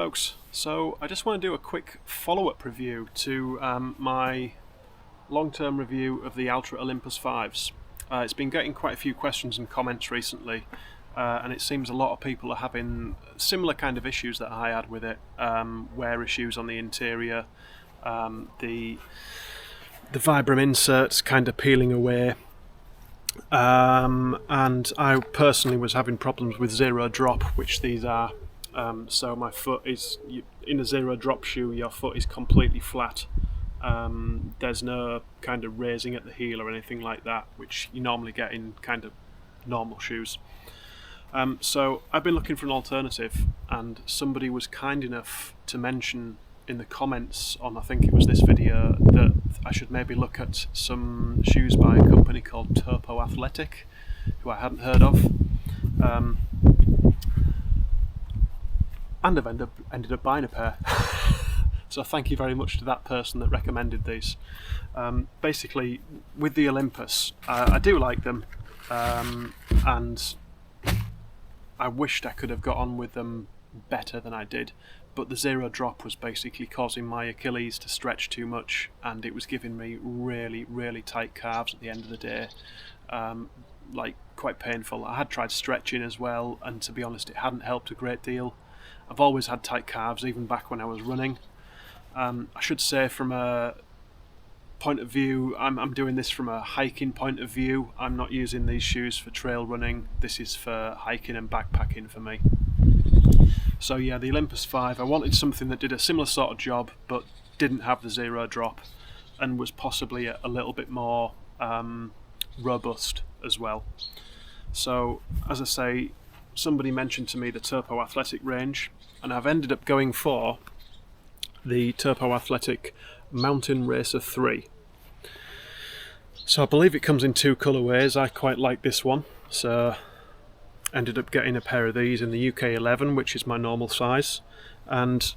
folks, so I just want to do a quick follow-up review to my long-term review of the Altra Olympus 5s. It's been getting quite a few questions and comments recently, and it seems a lot of people are having similar kind of issues that I had with it. Wear issues on the interior, the Vibram inserts kind of peeling away, and I personally was having problems with zero drop, which these are. So my foot is, in a zero drop shoe, your foot is completely flat. There's no kind of raising at the heel or anything like that, which you normally get in kind of normal shoes. So I've been looking for an alternative, and somebody was kind enough to mention in the comments on, I think it was this video, that I should maybe look at some shoes by a company called Topo Athletic, who I hadn't heard of. And I've ended up buying a pair. So thank you very much to that person that recommended these. Basically, with the Olympus, I do like them, and I wished I could have got on with them better than I did, but the zero drop was basically causing my Achilles to stretch too much, and it was giving me really, really tight calves at the end of the day. Like, quite painful. I had tried stretching as well, and to be honest, it hadn't helped a great deal. I've always had tight calves, even back when I was running. I should say, from a point of view, I'm doing this from a hiking point of view. I'm not using these shoes for trail running. This is for hiking and backpacking for me. So yeah, the Olympus 5, I wanted something that did a similar sort of job, but didn't have the zero drop, and was possibly a little bit more robust as well. So, as I say, somebody mentioned to me the Topo Athletic range, and I've ended up going for the Topo Athletic MTN Racer 3. So I believe it comes in two colourways. I quite like this one, so ended up getting a pair of these in the UK 11, which is my normal size, and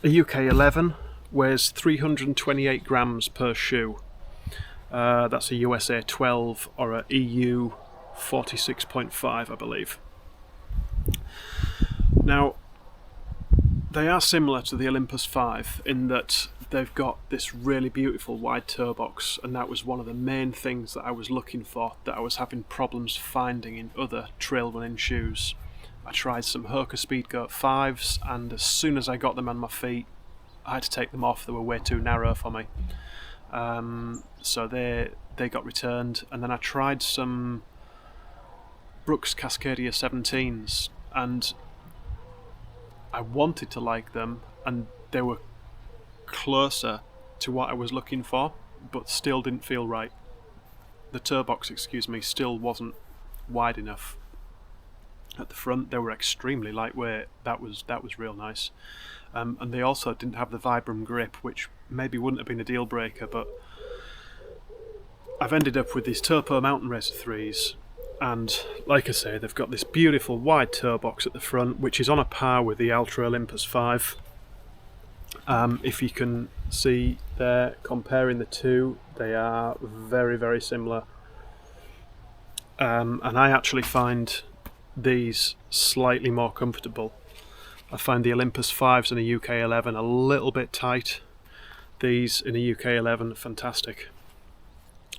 a UK 11 weighs 328 grams per shoe. That's a USA 12 or a EU 46.5, I believe. Now, they are similar to the Olympus 5 in that they've got this really beautiful wide toe box, and that was one of the main things that I was looking for, that I was having problems finding in other trail running shoes. I tried some Hoka Speedgoat 5s, and as soon as I got them on my feet, I had to take them off. They were way too narrow for me. So they got returned, and then I tried some Brooks Cascadia 17s, and I wanted to like them, and they were closer to what I was looking for, but still didn't feel right. The toe box, still wasn't wide enough. At the front, they were extremely lightweight. That was real nice. And they also didn't have the Vibram grip, which maybe wouldn't have been a deal breaker, but I've ended up with these Topo MTN Racer 3s. And like I say, they've got this beautiful wide toe box at the front, which is on a par with the Altra Olympus 5. If you can see there, comparing the two, they are very, very similar. And I actually find these slightly more comfortable. I find the Olympus 5s in a UK 11 a little bit tight. These in a UK 11 are fantastic.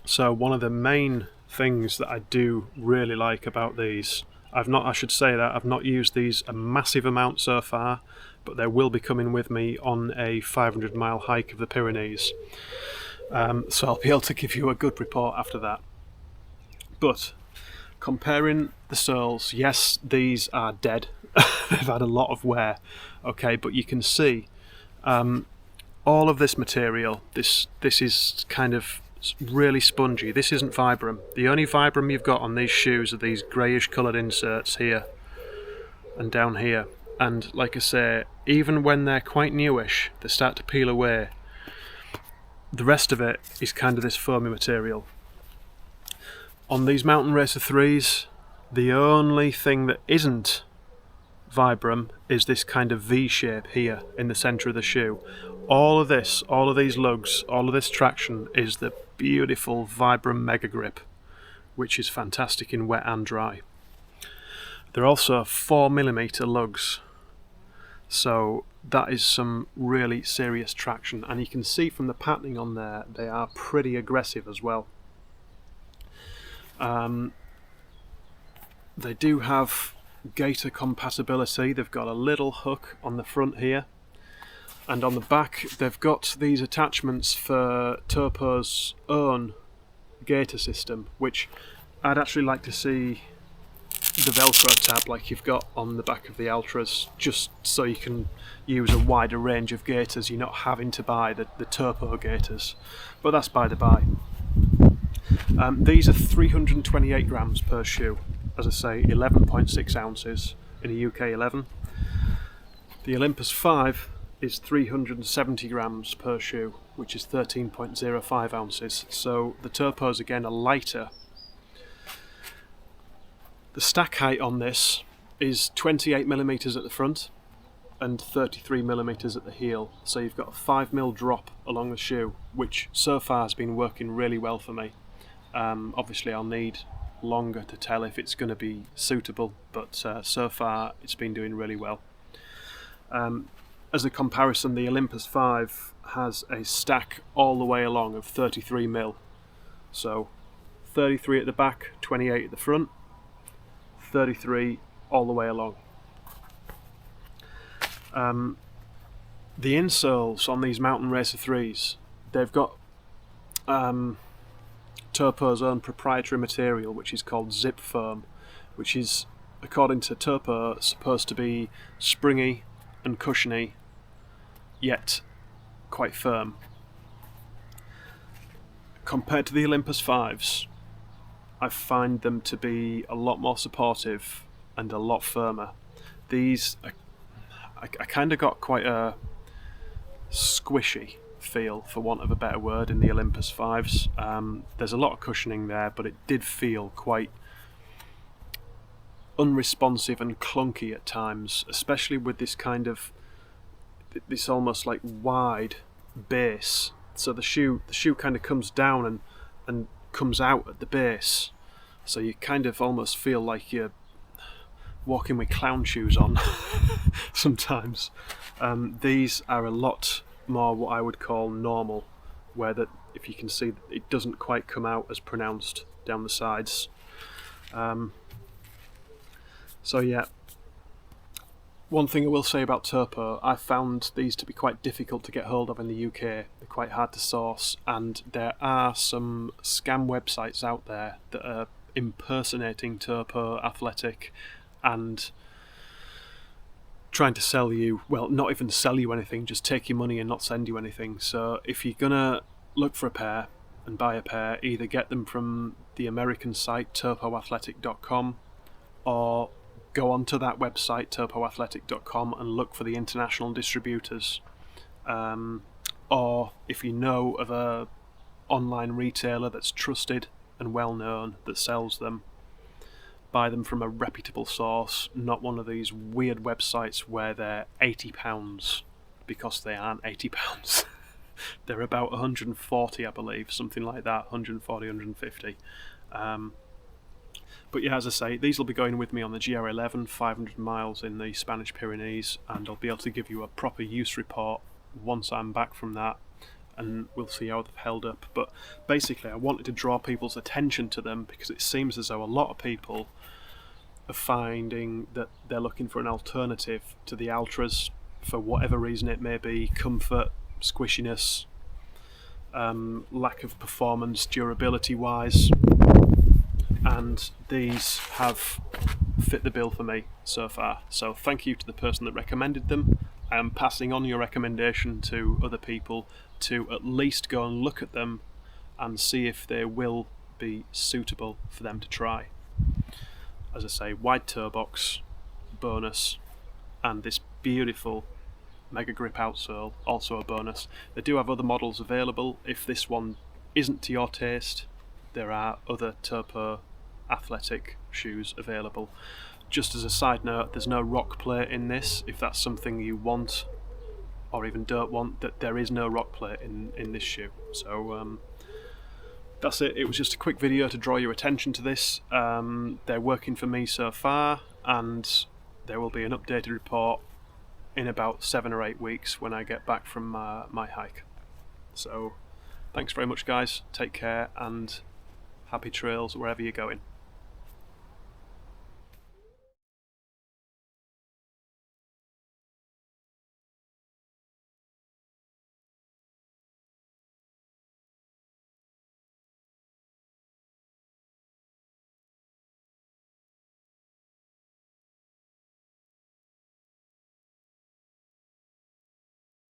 So one of the main things that I do really like about these, I've not used these a massive amount so far, but they will be coming with me on a 500-mile hike of the Pyrenees, so I'll be able to give you a good report after that. But comparing the soles, yes, these are dead. They've had a lot of wear, okay, but you can see all of this material, this is kind of really spongy. This isn't Vibram. The only Vibram you've got on these shoes are these greyish coloured inserts here and down here, and like I say, even when they're quite newish, they start to peel away. The rest of it is kind of this foamy material. On these MTN Racer 3s, the only thing that isn't Vibram is this kind of V shape here in the centre of the shoe. All of these lugs, all of this traction is the beautiful Vibram Megagrip, which is fantastic in wet and dry. They're also 4mm lugs, So that is some really serious traction, and you can see from the patterning on there they are pretty aggressive as well. They do have gaiter compatibility. They've got a little hook on the front here, and on the back they've got these attachments for Topo's own gaiter system, which I'd actually like to see the Velcro tab like you've got on the back of the Altras, just so you can use a wider range of gaiters. You're not having to buy the Topo gaiters, but that's by the by. These are 328 grams per shoe, as I say, 11.6 ounces in a UK 11. The Olympus 5 is 370 grams per shoe, which is 13.05 ounces, so the Topos again are lighter. The stack height on this is 28mm at the front and 33mm at the heel, so you've got a 5mm drop along the shoe, which so far has been working really well for me. Obviously I'll need longer to tell if it's going to be suitable, but so far it's been doing really well. As a comparison, the Olympus 5 has a stack all the way along of 33mm, so 33 at the back, 28 at the front, 33 all the way along. The insoles on these Mountain Racer 3s, they've got Topo's own proprietary material, which is called zip foam, which is, according to Topo, supposed to be springy and cushiony, yet quite firm. Compared to the Olympus 5s, I find them to be a lot more supportive and a lot firmer. These, I kind of got quite a squishy feel, for want of a better word, in the Olympus 5s. There's a lot of cushioning there, but it did feel quite unresponsive and clunky at times, especially with this kind of, this almost like wide base. So the shoe kind of comes down and comes out at the base, so you kind of almost feel like you're walking with clown shoes on sometimes. These are a lot more what I would call normal, where that, if you can see, it doesn't quite come out as pronounced down the sides. So yeah, one thing I will say about Topo, I found these to be quite difficult to get hold of in the UK. They're quite hard to source, and there are some scam websites out there that are impersonating Topo Athletic and trying to sell you, well, not even sell you anything, just take your money and not send you anything. So if you're gonna look for a pair and buy a pair, either get them from the American site topoathletic.com, or go onto that website topoathletic.com and look for the international distributors, or if you know of a online retailer that's trusted and well known that sells them, buy them from a reputable source, not one of these weird websites where they're £80, because they aren't £80. They're about 140, I believe, something like that, 140, 150. But yeah, as I say, these will be going with me on the GR11, 500 miles in the Spanish Pyrenees, and I'll be able to give you a proper use report once I'm back from that, and we'll see how they've held up. But basically I wanted to draw people's attention to them, because it seems as though a lot of people are finding that they're looking for an alternative to the Altras, for whatever reason it may be: comfort, squishiness, lack of performance durability wise, and these have fit the bill for me so far. So thank you to the person that recommended them. I am passing on your recommendation to other people to at least go and look at them and see if they will be suitable for them to try. As I say, wide toe box bonus, and this beautiful Megagrip outsole also a bonus. They do have other models available. If this one isn't to your taste, there are other Topo Athletic shoes available. Just as a side note, there's no rock plate in this. If that's something you want or even don't want, that there is no rock plate in this shoe. So that's it. It was just a quick video to draw your attention to this. They're working for me so far, and there will be an updated report in about 7 or 8 weeks when I get back from my hike. So thanks very much guys, take care and happy trails wherever you're going.